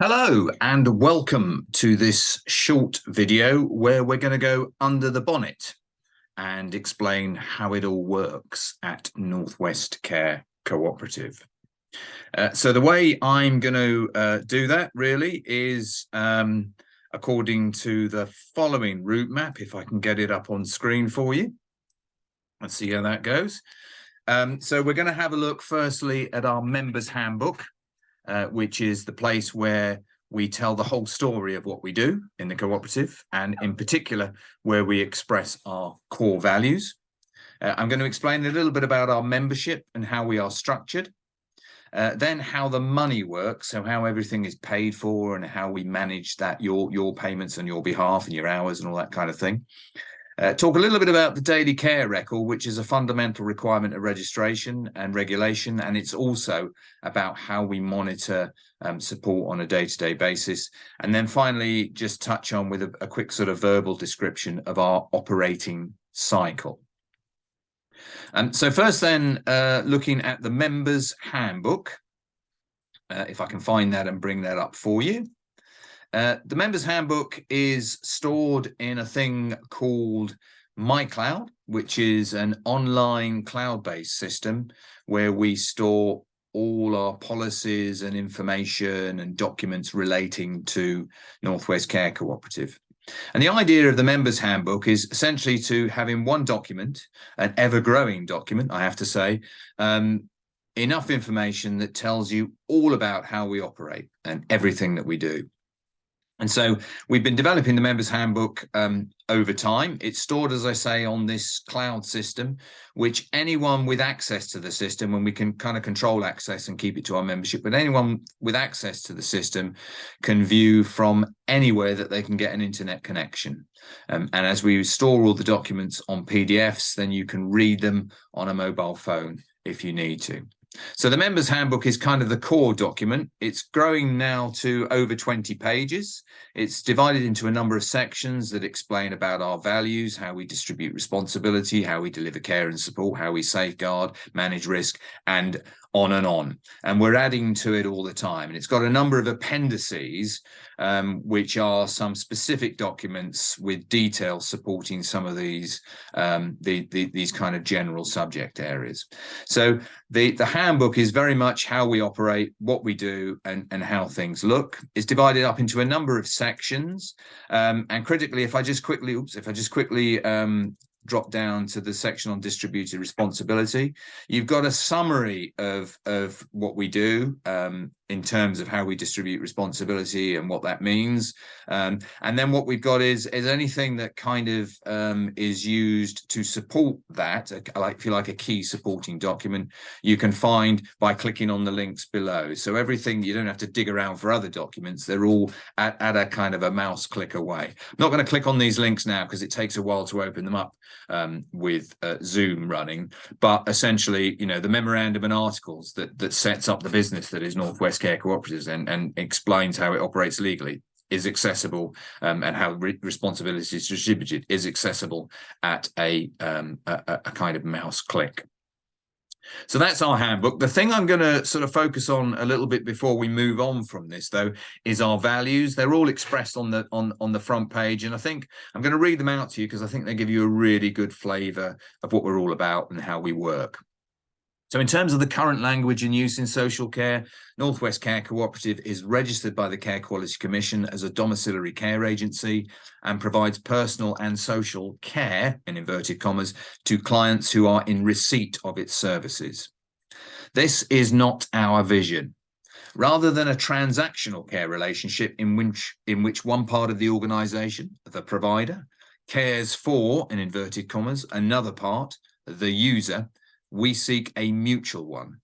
Hello and welcome to this short video where we're going to go under the bonnet and explain how it all works at North West Care Co-Operative. So the way I'm going to do that really is according to the following route map, if I can get it up on screen for you. Let's see how that goes. So we're going to have a look firstly at our members handbook. Which is the place where we tell the whole story of what we do in the cooperative, and in particular, where we express our core values. I'm going to explain a little bit about our membership and how we are structured. Then how the money works, so how everything is paid for and how we manage that, your payments on your behalf and your hours and all that kind of thing. Talk a little bit about the daily care record, which is a fundamental requirement of registration and regulation, and it's also about how we monitor support on a day-to-day basis. And then finally, just touch on with a quick sort of verbal description of our operating cycle. So first then, looking at the members handbook, if I can find that and bring that up for you. The members handbook is stored in a thing called MyCloud, which is an online cloud-based system where we store all our policies and information and documents relating to North West Care Co-Operative. And the idea of the members handbook is essentially to have in one document, an ever-growing document, I have to say, enough information that tells you all about how we operate and everything that we do. And so we've been developing the members handbook over time. It's stored, as I say, on this cloud system, which anyone with access to the system, and we can kind of control access and keep it to our membership, but anyone with access to the system can view from anywhere that they can get an internet connection. And as we store all the documents on PDFs, then you can read them on a mobile phone if you need to. So the members handbook is kind of the core document. It's growing now to over 20 pages. It's divided into a number of sections that explain about our values, how we distribute responsibility, how we deliver care and support, how we safeguard, manage risk, and on and on. And we're adding to it all the time. And it's got a number of appendices, which are some specific documents with details supporting some of these kind of general subject areas. So the handbook is very much how we operate, what we do, and how things look. It's divided up into a number of sections. And critically, if I just quickly drop down to the section on distributed responsibility, you've got a summary of what we do in terms of how we distribute responsibility and what that means. And then what we've got is anything that kind of is used to support that, like if you like a key supporting document, you can find by clicking on the links below. So everything, you don't have to dig around for other documents. They're all at a kind of a mouse click away. I'm not going to click on these links now because it takes a while to open them up with Zoom running, but essentially, you know, the memorandum and articles that sets up the business that is North West Care Cooperatives and explains how it operates legally is accessible, and how responsibility is distributed is accessible at a kind of mouse click. So that's our handbook. The thing I'm going to sort of focus on a little bit before we move on from this, though, is our values. They're all expressed on the front page, and I think I'm going to read them out to you because I think they give you a really good flavour of what we're all about and how we work. So in terms of the current language in use in social care, North West Care Co-Operative is registered by the Care Quality Commission as a domiciliary care agency and provides personal and social care, in inverted commas, to clients who are in receipt of its services. This is not our vision. Rather than a transactional care relationship in which one part of the organisation, the provider, cares for, in inverted commas, another part, the user, we seek a mutual one.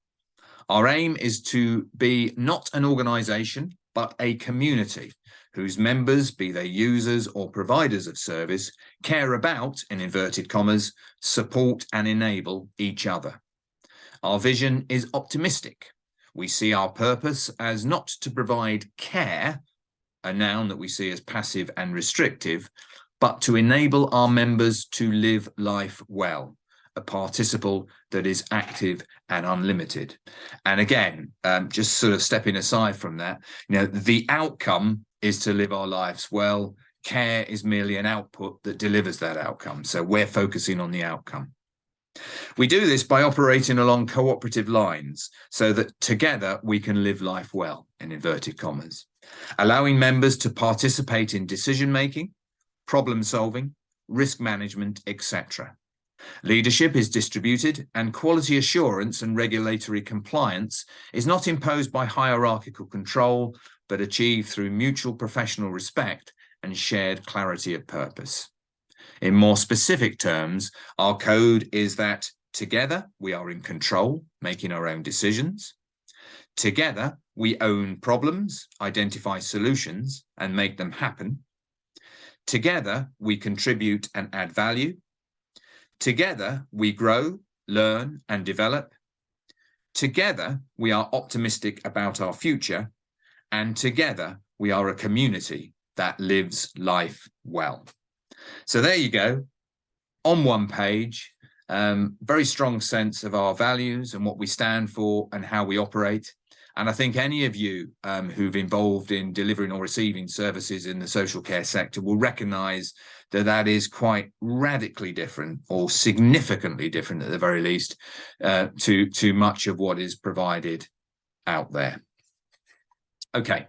Our aim is to be not an organisation, but a community whose members, be they users or providers of service, care about, in inverted commas, support and enable each other. Our vision is optimistic. We see our purpose as not to provide care, a noun that we see as passive and restrictive, but to enable our members to live life well, a participle that is active and unlimited. And again, just sort of stepping aside from that, the outcome is to live our lives well. Care is merely an output that delivers that outcome. So we're focusing on the outcome. We do this by operating along cooperative lines so that together we can live life well, in inverted commas, allowing members to participate in decision-making, problem solving, risk management, etc. Leadership is distributed, and quality assurance and regulatory compliance is not imposed by hierarchical control, but achieved through mutual professional respect and shared clarity of purpose. In more specific terms, our code is that together we are in control, making our own decisions. Together we own problems, identify solutions, and make them happen. Together we contribute and add value. Together we grow, learn, and develop. Together we are optimistic about our future. And together we are a community that lives life well. So there you go, on one page, very strong sense of our values and what we stand for and how we operate. And I think any of you who've involved in delivering or receiving services in the social care sector will recognise that that is quite radically different, or significantly different at the very least, to much of what is provided out there. Okay,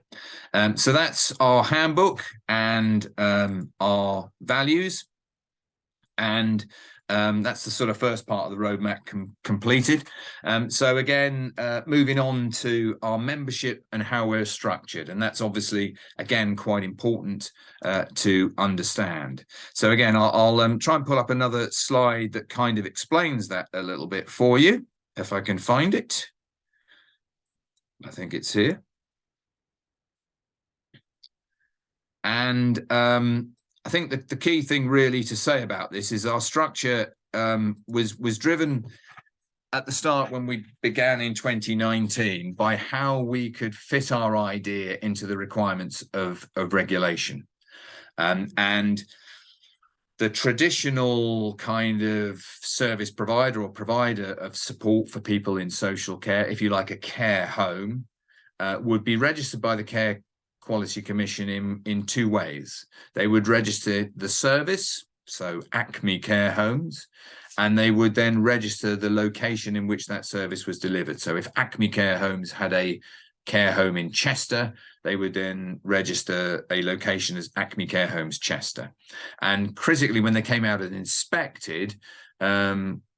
so that's our handbook and our values, and that's the sort of first part of the roadmap completed. So again, moving on to our membership and how we're structured, and that's obviously again quite important to understand. So again, I'll try and pull up another slide that kind of explains that a little bit for you, if I can find it. I think it's here. And I think that the key thing really to say about this is our structure was driven at the start when we began in 2019 by how we could fit our idea into the requirements of regulation. And the traditional kind of service provider or provider of support for people in social care, if you like, a care home, would be registered by the Care Quality Commission in two ways. They would register the service, so Acme Care Homes, and they would then register the location in which that service was delivered. So if Acme Care Homes had a care home in Chester, they would then register a location as Acme Care Homes Chester. And critically, when they came out and inspected,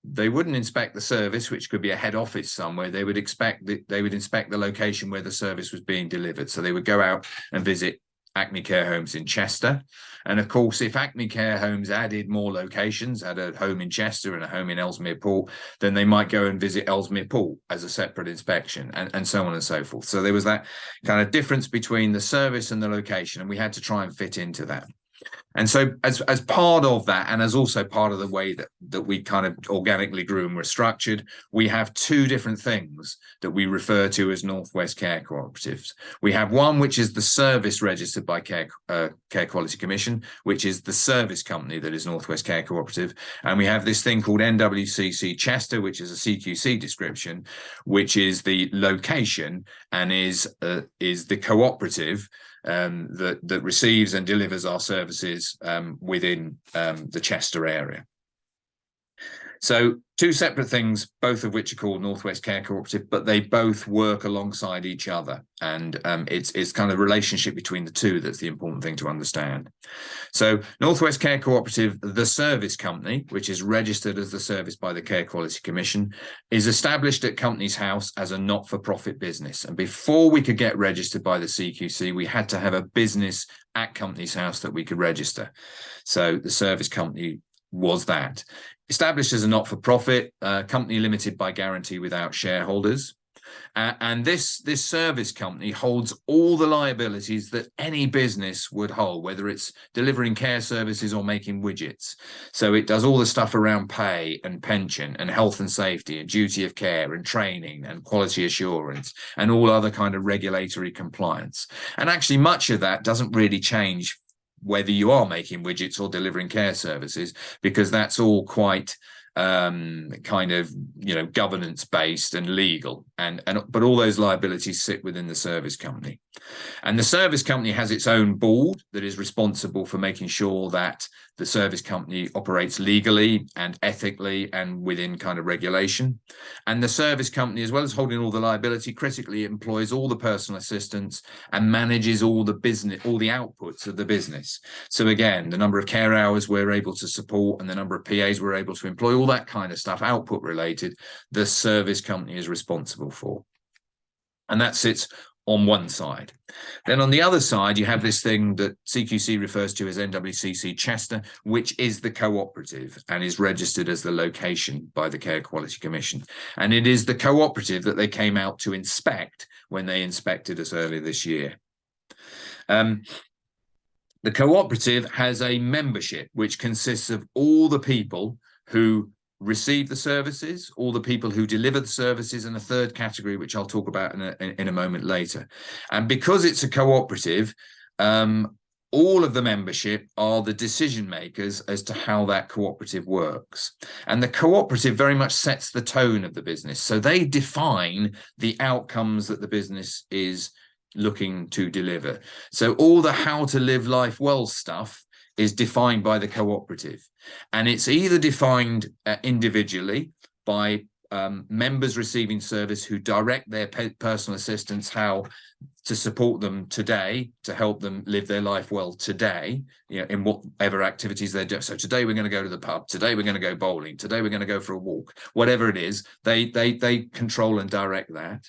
they wouldn't inspect the service, which could be a head office somewhere. They would inspect the location where the service was being delivered. So they would go out and visit Acme Care Homes in Chester. And of course, if Acme Care Homes added more locations, had a home in Chester and a home in Ellesmere Port, then they might go and visit Ellesmere Port as a separate inspection, and so on and so forth. So there was that kind of difference between the service and the location, and we had to try and fit into that. And so as part of that, and as also part of the way that we kind of organically grew and were structured, we have two different things that we refer to as North West Care Cooperatives. We have one which is the service registered by Care Quality Commission, which is the service company that is North West Care Cooperative. And we have this thing called NWCC Chester, which is a CQC description, which is the location and is the cooperative that receives and delivers our services within the Chester area. So two separate things, both of which are called North West Care Cooperative, but they both work alongside each other. And it's kind of the relationship between the two that's the important thing to understand. So North West Care Cooperative, the service company, which is registered as the service by the Care Quality Commission, is established at Companies House as a not-for-profit business. And before we could get registered by the CQC, we had to have a business at Companies House that we could register. So the service company was that. Established as a not-for-profit, company limited by guarantee without shareholders. And this service company holds all the liabilities that any business would hold, whether it's delivering care services or making widgets. So it does all the stuff around pay and pension and health and safety and duty of care and training and quality assurance and all other kind of regulatory compliance. And actually much of that doesn't really change whether you are making widgets or delivering care services, because that's all quite kind of, governance based and legal, but all those liabilities sit within the service company. And the service company has its own board that is responsible for making sure that the service company operates legally and ethically and within kind of regulation. And the service company, as well as holding all the liability, critically employs all the personal assistants and manages all the business, all the outputs of the business. So again, the number of care hours we're able to support and the number of PAs we're able to employ, all that kind of stuff, output related, the service company is responsible for. And that sits on one side. Then on the other side, you have this thing that CQC refers to as NWCC Chester, which is the cooperative and is registered as the location by the Care Quality Commission. And it is the cooperative that they came out to inspect when they inspected us earlier this year. The cooperative has a membership which consists of all the people who receive the services, all the people who deliver the services, and a third category, which I'll talk about in a moment later. And because it's a cooperative, all of the membership are the decision makers as to how that cooperative works. And the cooperative very much sets the tone of the business. So they define the outcomes that the business is looking to deliver. So all the how to live life well stuff is defined by the cooperative, and it's either defined individually by members receiving service who direct their personal assistants how to support them today, to help them live their life well today, in whatever activities they do. So today we're going to go to the pub, today we're going to go bowling, today we're going to go for a walk, whatever it is, they control and direct that.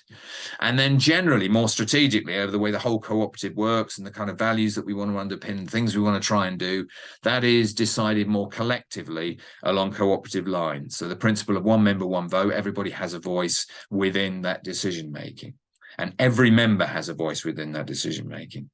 And then generally, more strategically, over the way the whole cooperative works and the kind of values that we want to underpin, things we want to try and do, that is decided more collectively along cooperative lines. So the principle of one member, one vote, everybody has a voice within that decision making. And every member has a voice within that decision making.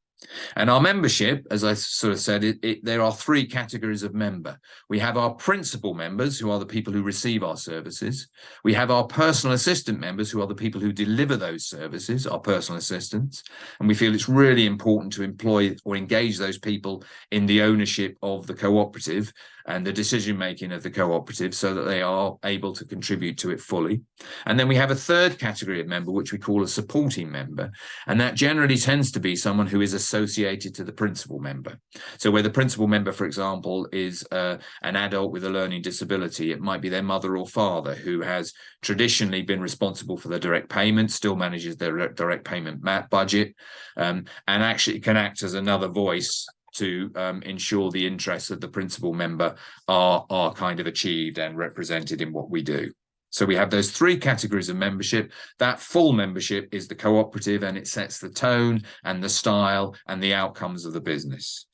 And our membership, as I sort of said, there are three categories of member. We have our principal members, who are the people who receive our services. We have our personal assistant members, who are the people who deliver those services, our personal assistants. And we feel it's really important to employ or engage those people in the ownership of the cooperative and the decision-making of the cooperative so that they are able to contribute to it fully. And then we have a third category of member, which we call a supporting member. And that generally tends to be someone who is associated to the principal member. So where the principal member, for example, is an adult with a learning disability, it might be their mother or father who has traditionally been responsible for the direct payment, still manages their direct payment budget, and actually can act as another voice to ensure the interests of the principal member are kind of achieved and represented in what we do. So we have those three categories of membership. That full membership is the cooperative, and it sets the tone and the style and the outcomes of the business.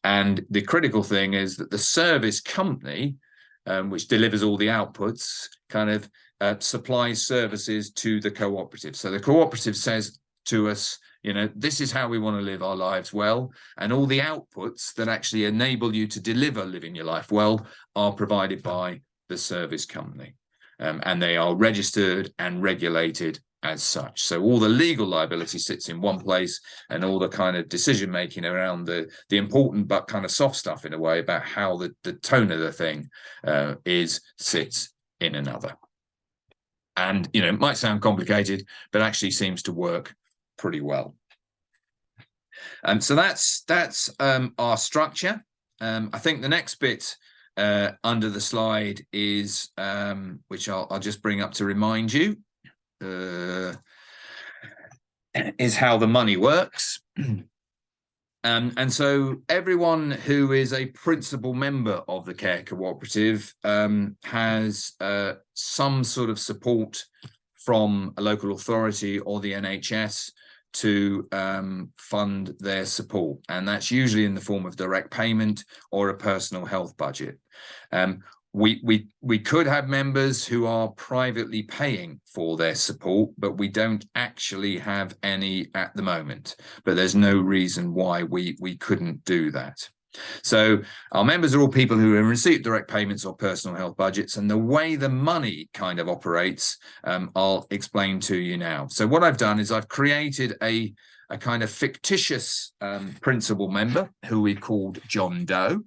And the critical thing is that the service company, which delivers all the outputs, kind of supplies services to the cooperative. So the cooperative says to us, this is how we want to live our lives well, and all the outputs that actually enable you to deliver living your life well are provided by the service company, and they are registered and regulated as such. So all the legal liability sits in one place, and all the kind of decision making around the important but kind of soft stuff in a way about how the tone of the thing sits in another. And it might sound complicated, but actually seems to work pretty well. So that's our structure. I think the next bit under the slide is, which I'll just bring up to remind you, is how the money works. And so everyone who is a principal member of the Care Cooperative has some sort of support from a local authority or the NHS to fund their support, and that's usually in the form of direct payment or a personal health budget. We could have members who are privately paying for their support, but we don't actually have any at the moment. But there's no reason why we couldn't do that. So our members are all people who have received direct payments or personal health budgets, and the way the money kind of operates, I'll explain to you now. So what I've done is I've created a kind of fictitious principal member who we've called John Doe.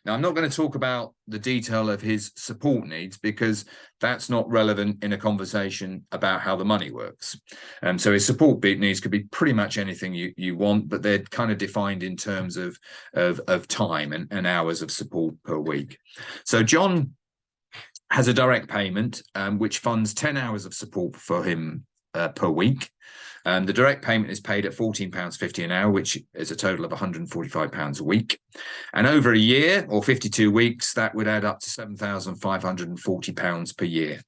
Now, I'm not going to talk about the detail of his support needs because that's not relevant in a conversation about how the money works. So his support needs could be pretty much anything you want, but they're kind of defined in terms of time and hours of support per week. So John has a direct payment which funds 10 hours of support for him per week. The direct payment is paid at £14.50 an hour, which is a total of £145 a week. And over a year or 52 weeks, that would add up to £7,540 per year.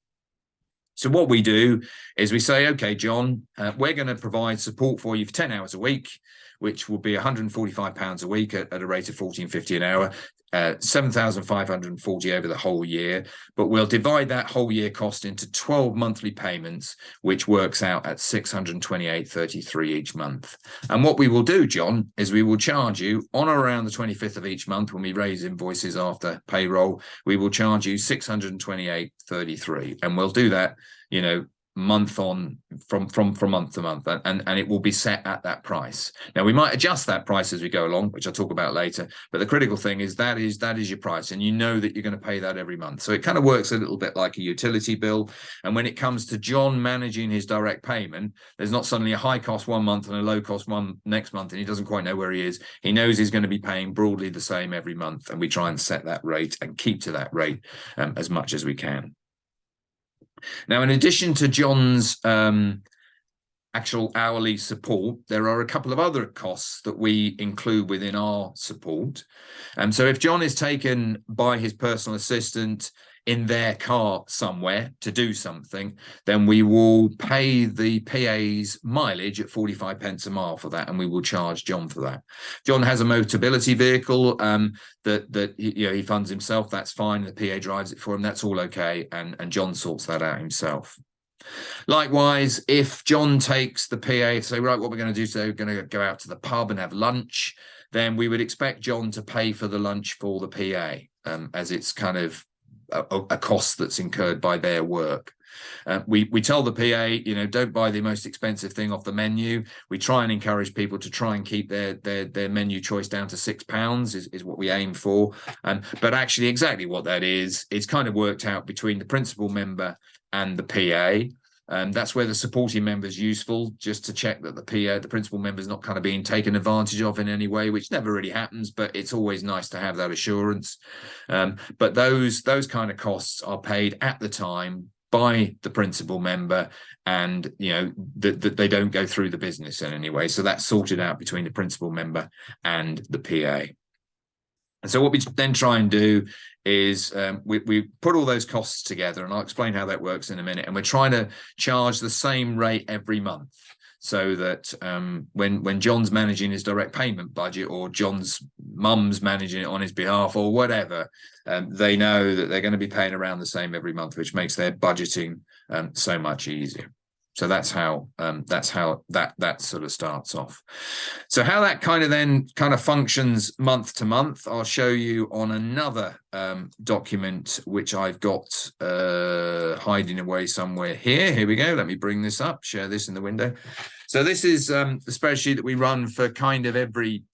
So what we do is we say, OK, John, we're going to provide support for you for 10 hours a week, which will be £145 a week at a rate of £14.50 an hour. 7,540 over the whole year, but we'll divide that whole year cost into 12 monthly payments, which works out at 628.33 each month. And what we will do, John, is we will charge you on or around the 25th of each month when we raise invoices after payroll. We will charge you 628.33, and we'll do that, you know, month on from month to month, and it will be set at that price. Now we might adjust that price as we go along, which I'll talk about later, but the critical thing is that is your price, and you know that you're going to pay that every month. So it kind of works a little bit like a utility bill. And when it comes to John managing his direct payment, there's not suddenly a high cost one month and a low cost one next month, and he doesn't quite know where he is. He knows he's going to be paying broadly the same every month, and we try and set that rate and keep to that rate as much as we can. Now, in addition to John's actual hourly support, there are a couple of other costs that we include within our support. So if John is taken by his personal assistant in their car somewhere to do something, then we will pay the PA's mileage at 45 pence a mile for that, and we will charge John for that. John has a Motability vehicle that he funds himself. That's fine. The PA drives it for him. That's all okay, and John sorts that out himself. Likewise, if John takes the PA to say, right, what we're going to do today, we're going to go out to the pub and have lunch, then we would expect John to pay for the lunch for the PA, as it's kind of a cost that's incurred by their work. We tell the PA, you know, don't buy the most expensive thing off the menu. We try and encourage people to try and keep their menu choice down to £6 is what we aim for. But actually exactly what that is, it's kind of worked out between the principal member and the PA. That's where the supporting member is useful, just to check that the principal member is not kind of being taken advantage of in any way, which never really happens, but it's always nice to have that assurance. But those kind of costs are paid at the time by the principal member, and you know that they don't go through the business in any way. So that's sorted out between the principal member and the PA. And so what we then try and do is we put all those costs together, and I'll explain how that works in a minute. And we're trying to charge the same rate every month, so that when John's managing his direct payment budget, or John's mum's managing it on his behalf, or whatever, they know that they're going to be paying around the same every month, which makes their budgeting so much easier. So that's how that sort of starts off. So how that kind of functions month to month, I'll show you on another document which I've got hiding away somewhere here. Here we go. Let me bring this up, share this in the window. So this is the spreadsheet that we run for kind of every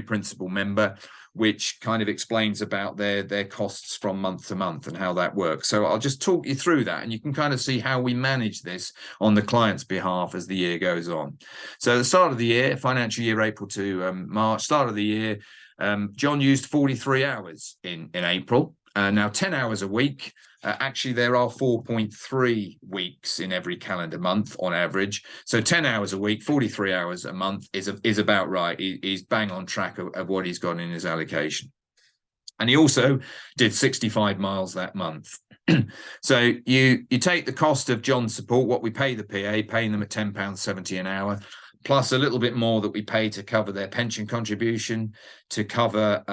principal member, which kind of explains about their costs from month to month and how that works. So I'll just talk you through that, and you can kind of see how we manage this on the client's behalf as the year goes on. So at the start of the year, financial year April to March, start of the year, John used 43 hours in April. Now 10 hours a week. Actually, there are 4.3 weeks in every calendar month on average. So 10 hours a week, 43 hours a month is about right. He's bang on track of what he's got in his allocation. And he also did 65 miles that month. So you take the cost of John's support, what we pay the PA, paying them at £10.70 an hour, plus a little bit more that we pay to cover their pension contribution, to cover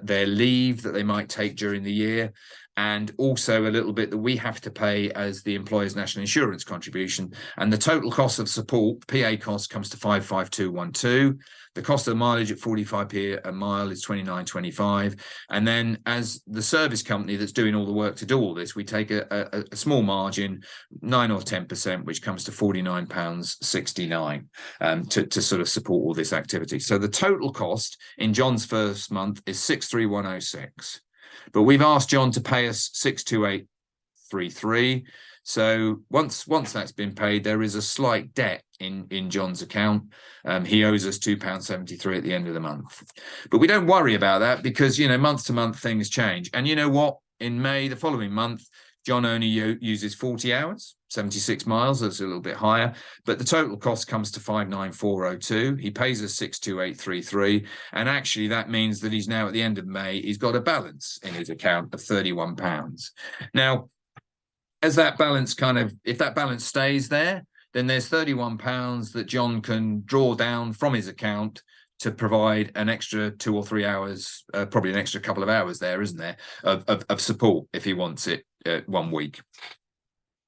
their leave that they might take during the year. and also a little bit that we have to pay as the employer's national insurance contribution. And the total cost of support, PA cost, comes to 55212. The cost of the mileage at 45p a mile is 29.25. And then as the service company that's doing all the work to do all this, we take a small margin, 9 or 10%, which comes to £49.69 to sort of support all this activity. So the total cost in John's first month is 63106. But we've asked John to pay us 62833. So once that's been paid, there is a slight debt in John's account. He owes us £2.73 at the end of the month. But we don't worry about that because, you know, month to month things change. And you know what? In May, the following month, John only uses 40 hours, 76 miles. That's a little bit higher. But the total cost comes to 59402. He pays us 62833. And actually, that means that he's now at the end of May, he's got a balance in his account of £31. Now, as that balance if that balance stays there, then there's £31 that John can draw down from his account to provide an extra 2 or 3 hours, probably an extra couple of hours there, isn't there, of support if he wants it 1 week.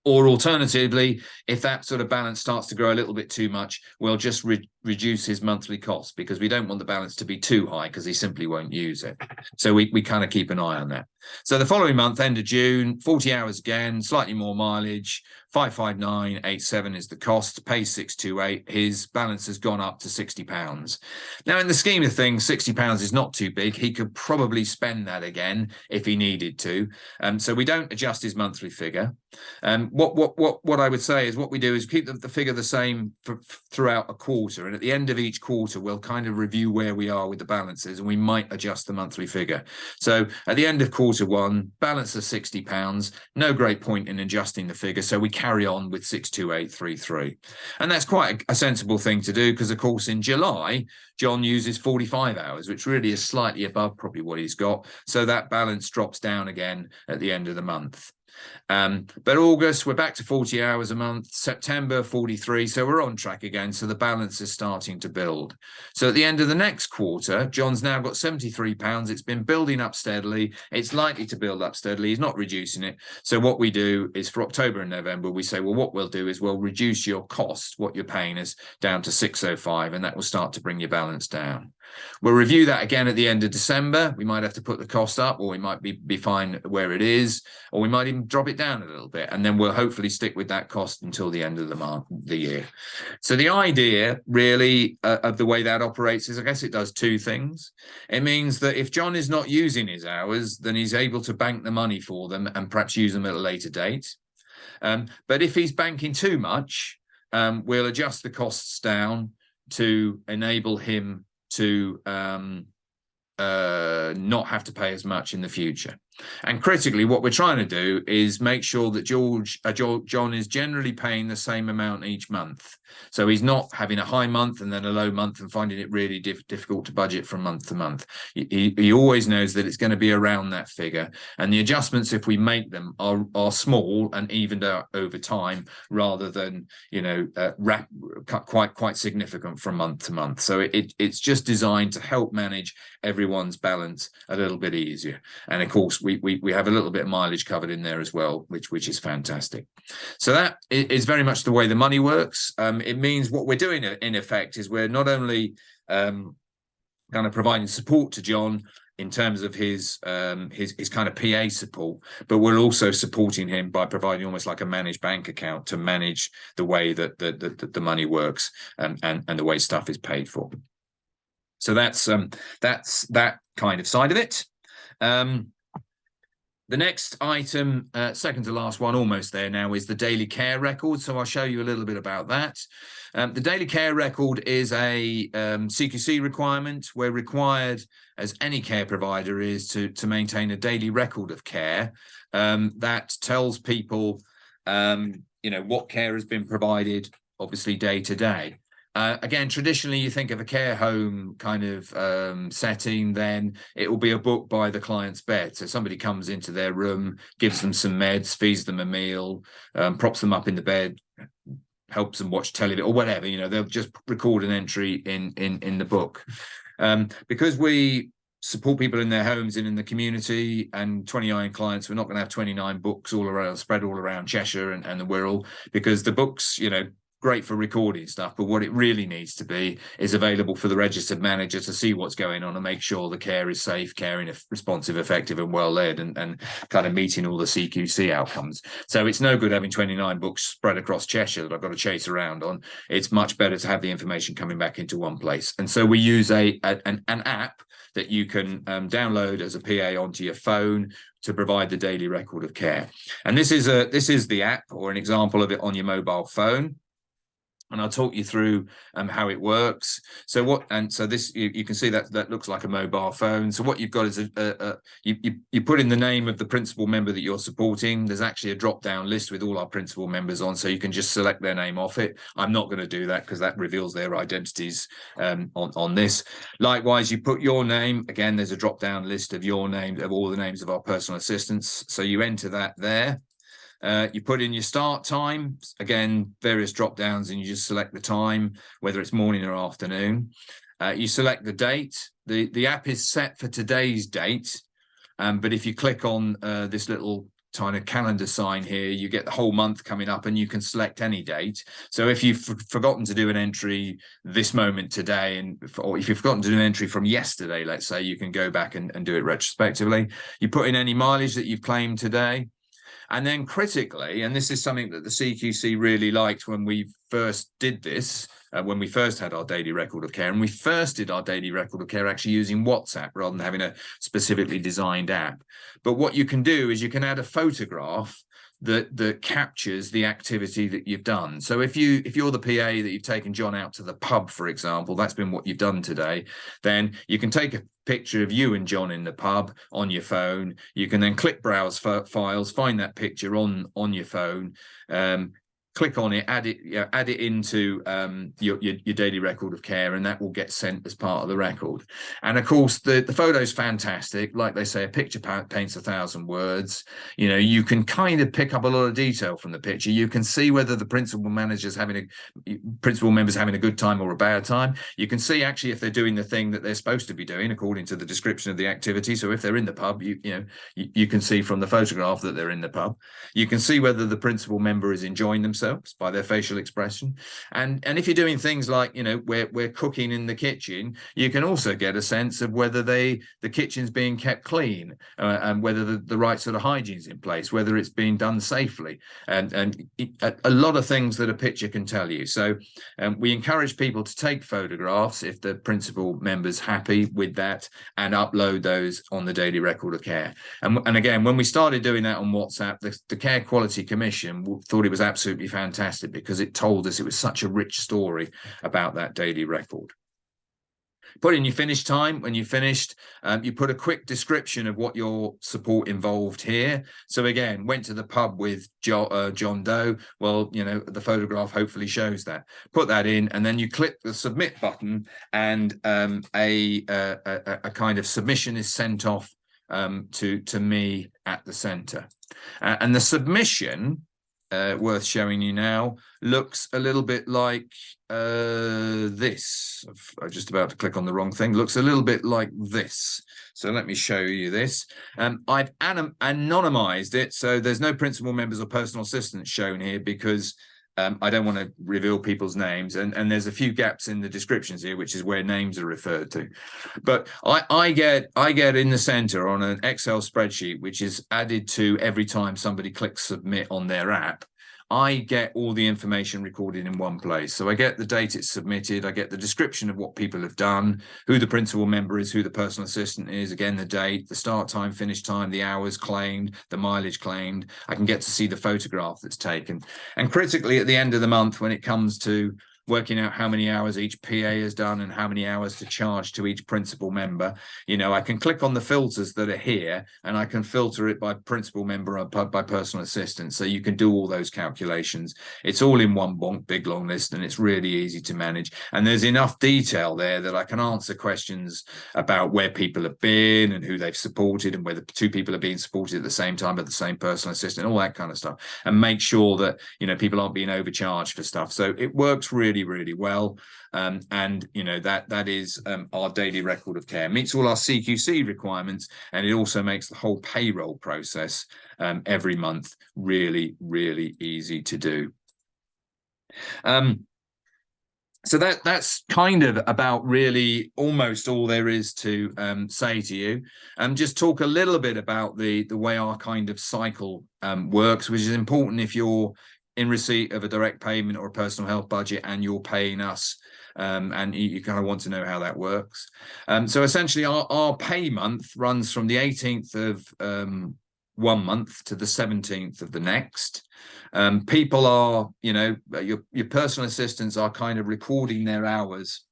Or alternatively, if that sort of balance starts to grow a little bit too much, we'll just reduce his monthly costs because we don't want the balance to be too high because he simply won't use it. So we kind of keep an eye on that. So the following month, end of June, 40 hours again, slightly more mileage, 55987 is the cost, pays 628. His balance has gone up to £60. Now, in the scheme of things, £60 is not too big. He could probably spend that again if he needed to. So we don't adjust his monthly figure. What I would say is what we do is keep the figure the same throughout a quarter. And at the end of each quarter, we'll kind of review where we are with the balances and we might adjust the monthly figure. So at the end of quarter one, balance of £60, no great point in adjusting the figure. So we carry on with 62833. And that's quite a sensible thing to do because, of course, in July, John uses 45 hours, which really is slightly above probably what he's got. So that balance drops down again at the end of the month. But August, we're back to 40 hours a month, September 43, so we're on track again. So the balance is starting to build. So at the end of the next quarter, John's now got £73. It's been building up steadily. It's likely to build up steadily. He's not reducing it. So what we do is for October and November, we say, well, what we'll do is we'll reduce your cost, what you're paying us, down to 605, and that will start to bring your balance down. We'll review that again at the end of December. We might have to put the cost up, or we might be fine where it is, or we might even drop it down a little bit, and then we'll hopefully stick with that cost until the end of the year. So the idea really of the way that operates is, I guess it does two things. It means that if John is not using his hours, then he's able to bank the money for them and perhaps use them at a later date. But if he's banking too much, we'll adjust the costs down to enable him to not have to pay as much in the future. And critically, what we're trying to do is make sure that John is generally paying the same amount each month. So he's not having a high month and then a low month and finding it really difficult to budget from month to month. He always knows that it's going to be around that figure. And the adjustments, if we make them, are small and evened out over time rather than, quite significant from month to month. So it's just designed to help manage everyone's balance a little bit easier. And of course, we have a little bit of mileage covered in there as well, which is fantastic. So that is very much the way the money works. It means what we're doing in effect is we're not only kind of providing support to John in terms of his kind of PA support, but we're also supporting him by providing almost like a managed bank account to manage the way that the money works and the way stuff is paid for. So that's that kind of side of it. The next item, second to last one, almost there now, is the daily care record. So I'll show you a little bit about that. The daily care record is a CQC requirement. We're required, as any care provider is, to maintain a daily record of care that tells people, what care has been provided, obviously day to day. Again, traditionally, you think of a care home kind of setting, then it will be a book by the client's bed. So somebody comes into their room, gives them some meds, feeds them a meal, props them up in the bed, helps them watch television or whatever. They'll just record an entry in the book. Because we support people in their homes and in the community, and 29 clients. We're not going to have 29 books all around, spread all around Cheshire and the Wirral, because the books, you know, great for recording stuff, but what it really needs to be is available for the registered manager to see what's going on and make sure the care is safe, caring, responsive, effective and well led, and kind of meeting all the CQC outcomes. So it's no good having 29 books spread across Cheshire that I've got to chase around on. It's much better to have the information coming back into one place. And so we use an app that you can download as a PA onto your phone to provide the daily record of care. And this is the app, or an example of it on your mobile phone. And I'll talk you through how it works. So this, you can see that looks like a mobile phone. So what you've got is you put in the name of the principal member that you're supporting. There's actually a drop-down list with all our principal members on, so you can just select their name off it. I'm not going to do that because that reveals their identities on this. Likewise, you put your name. Again, there's a drop-down list of your name, of all the names of our personal assistants. So you enter that there. You put in your start time, again, various drop downs, and you just select the time, whether it's morning or afternoon. You select the date. The app is set for today's date, but if you click on this little kind of calendar sign here, you get the whole month coming up, and you can select any date. So if you've forgotten to do an entry this moment today, or if you've forgotten to do an entry from yesterday, let's say, you can go back and do it retrospectively. You put in any mileage that you've claimed today. And then critically, and this is something that the CQC really liked when we first did this, when we first had our daily record of care, and we first did our daily record of care actually using WhatsApp rather than having a specifically designed app. But what you can do is you can add a photograph that captures the activity that you've done. So if you're the PA that you've taken John out to the pub, for example, that's been what you've done today, then you can take a picture of you and John in the pub on your phone. You can then click browse files, find that picture on your phone, click on it, add it into your daily record of care, and that will get sent as part of the record. And of course, the photo's fantastic. Like they say, a picture paints 1,000 words. You know, you can kind of pick up a lot of detail from the picture. You can see whether the principal member's having a good time or a bad time. You can see actually if they're doing the thing that they're supposed to be doing according to the description of the activity. So if they're in the pub, you can see from the photograph that they're in the pub. You can see whether the principal member is enjoying themselves by their facial expression, and if you're doing things like, you know, we're cooking in the kitchen, you can also get a sense of whether the kitchen's being kept clean, and whether the right sort of hygiene's in place, whether it's being done safely, and a lot of things that a picture can tell you. So we encourage people to take photographs if the principal member's happy with that, and upload those on the daily record of care. And again, when we started doing that on WhatsApp, the Care Quality Commission thought it was absolutely fantastic because it told us it was such a rich story about that daily record. Put in your finish time. When you finished, you put a quick description of what your support involved here. So again, went to the pub with John Doe. Well, you know, the photograph hopefully shows that. Put that in, and then you click the submit button, and a kind of submission is sent off to me at the centre. And the submission, worth showing you now, looks a little bit like this. I'm just about to click on the wrong thing. Looks a little bit like this. So let me show you this. I've anonymized it, so there's no principal members or personal assistants shown here because I don't want to reveal people's names, and there's a few gaps in the descriptions here, which is where names are referred to. But I get in the center on an Excel spreadsheet, which is added to every time somebody clicks submit on their app. I get all the information recorded in one place. So I get the date it's submitted, I get the description of what people have done, who the principal member is, who the personal assistant is, again, the date, the start time, finish time, the hours claimed, the mileage claimed. I can get to see the photograph that's taken. And critically, at the end of the month, when it comes to working out how many hours each PA has done and how many hours to charge to each principal member, you know, I can click on the filters that are here, and I can filter it by principal member or by personal assistant. So you can do all those calculations. It's all in one big long list, and it's really easy to manage. And there's enough detail there that I can answer questions about where people have been and who they've supported, and whether two people are being supported at the same time by the same personal assistant, all that kind of stuff, and make sure that, you know, people aren't being overcharged for stuff. So it works really really, really well. And you know, that is our daily record of care. Meets all our CQC requirements, and it also makes the whole payroll process every month really, really easy to do. So that's kind of about really almost all there is to say to you. Just talk a little bit about the way our kind of cycle works, which is important if you're in receipt of a direct payment or a personal health budget and you're paying us, and you kind of want to know how that works. So essentially our pay month runs from the 18th of one month to the 17th of the next. People are, you know, your personal assistants are kind of recording their hours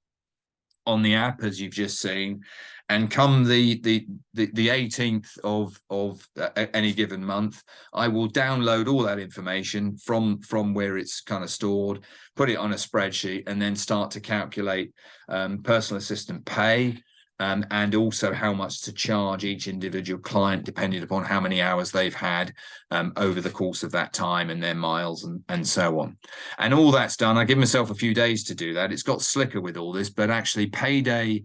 on the app, as you've just seen, and come the 18th of any given month, I will download all that information from where it's kind of stored, put it on a spreadsheet, and then start to calculate personal assistant pay. And also how much to charge each individual client, depending upon how many hours they've had over the course of that time and their miles and so on. And all that's done. I give myself a few days to do that. It's got slicker with all this, but actually payday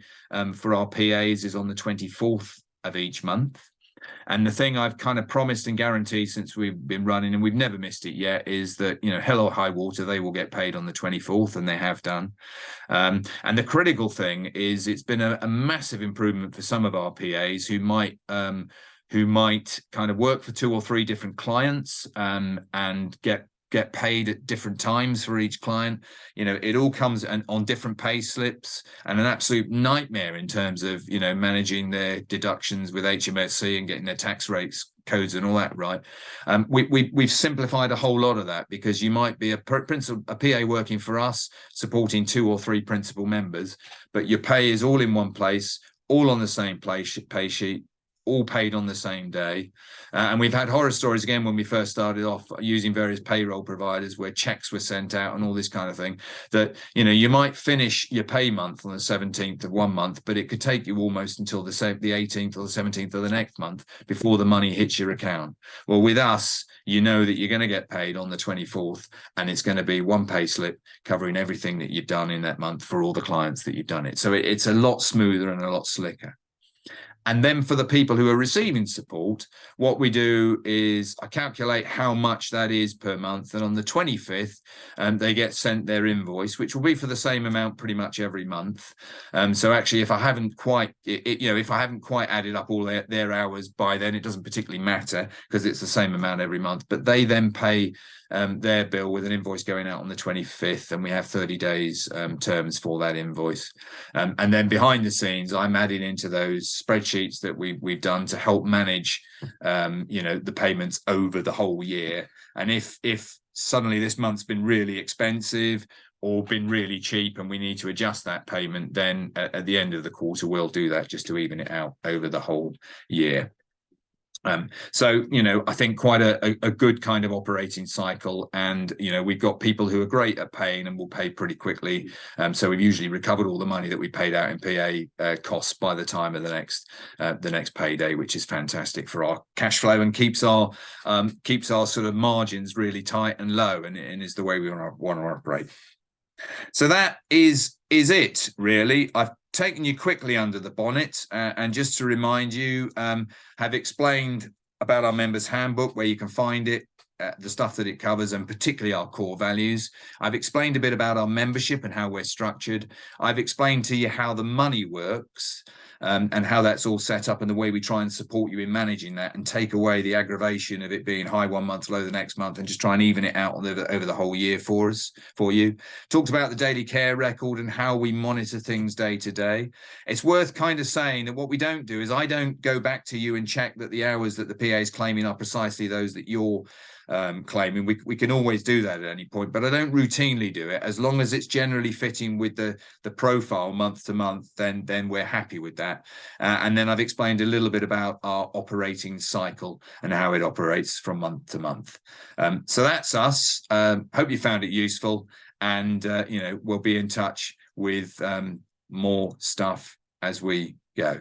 for our PAs is on the 24th of each month. And the thing I've kind of promised and guaranteed since we've been running, and we've never missed it yet, is that, you know, hell or high water, they will get paid on the 24th, and they have done. And the critical thing is it's been a massive improvement for some of our PAs who might kind of work for 2 or 3 different clients and get paid at different times for each client. You know, it all comes on different pay slips, and an absolute nightmare in terms of, you know, managing their deductions with HMRC and getting their tax rates codes and all that right. We've simplified a whole lot of that, because you might be a PA working for us supporting 2 or 3 principal members, but your pay is all in one place, all on the same pay sheet, all paid on the same day. And we've had horror stories again when we first started off using various payroll providers where checks were sent out and all this kind of thing, that, you know, you might finish your pay month on the 17th of one month, but it could take you almost until the 18th or the 17th of the next month before the money hits your account. Well, with us, you know that you're going to get paid on the 24th, and it's going to be one pay slip covering everything that you've done in that month for all the clients that you've done it. So it's a lot smoother and a lot slicker. And then for the people who are receiving support, what we do is I calculate how much that is per month. And on the 25th, they get sent their invoice, which will be for the same amount pretty much every month. So actually, if I haven't quite, if I haven't quite added up all their hours by then, it doesn't particularly matter because it's the same amount every month. But they then pay their bill with an invoice going out on the 25th, and we have 30 days terms for that invoice. And then behind the scenes, I'm adding into those spreadsheets that we've done to help manage the payments over the whole year. And if suddenly this month's been really expensive or been really cheap and we need to adjust that payment, then at the end of the quarter we'll do that just to even it out over the whole year. So, I think quite a good kind of operating cycle. And, we've got people who are great at paying and will pay pretty quickly. So we've usually recovered all the money that we paid out in PA costs by the time of the next payday, which is fantastic for our cash flow and keeps our sort of margins really tight and low, and is the way we want to operate. So that is it, really. I've taken you quickly under the bonnet, and just to remind you, have explained about our members handbook, where you can find it, the stuff that it covers, and particularly our core values. I've explained a bit about our membership and how we're structured. I've explained to you how the money works, and how that's all set up, and the way we try and support you in managing that and take away the aggravation of it being high one month, low the next month, and just try and even it out over the whole year for you. Talked about the daily care record and how we monitor things day to day. It's worth kind of saying that what we don't do is I don't go back to you and check that the hours that the PA is claiming are precisely those that you're claiming. We can always do that at any point, but I don't routinely do it. As long as it's generally fitting with the profile month to month, then we're happy with that. And then I've explained a little bit about our operating cycle and how it operates from month to month. So that's us. Hope you found it useful, and we'll be in touch with more stuff as we go.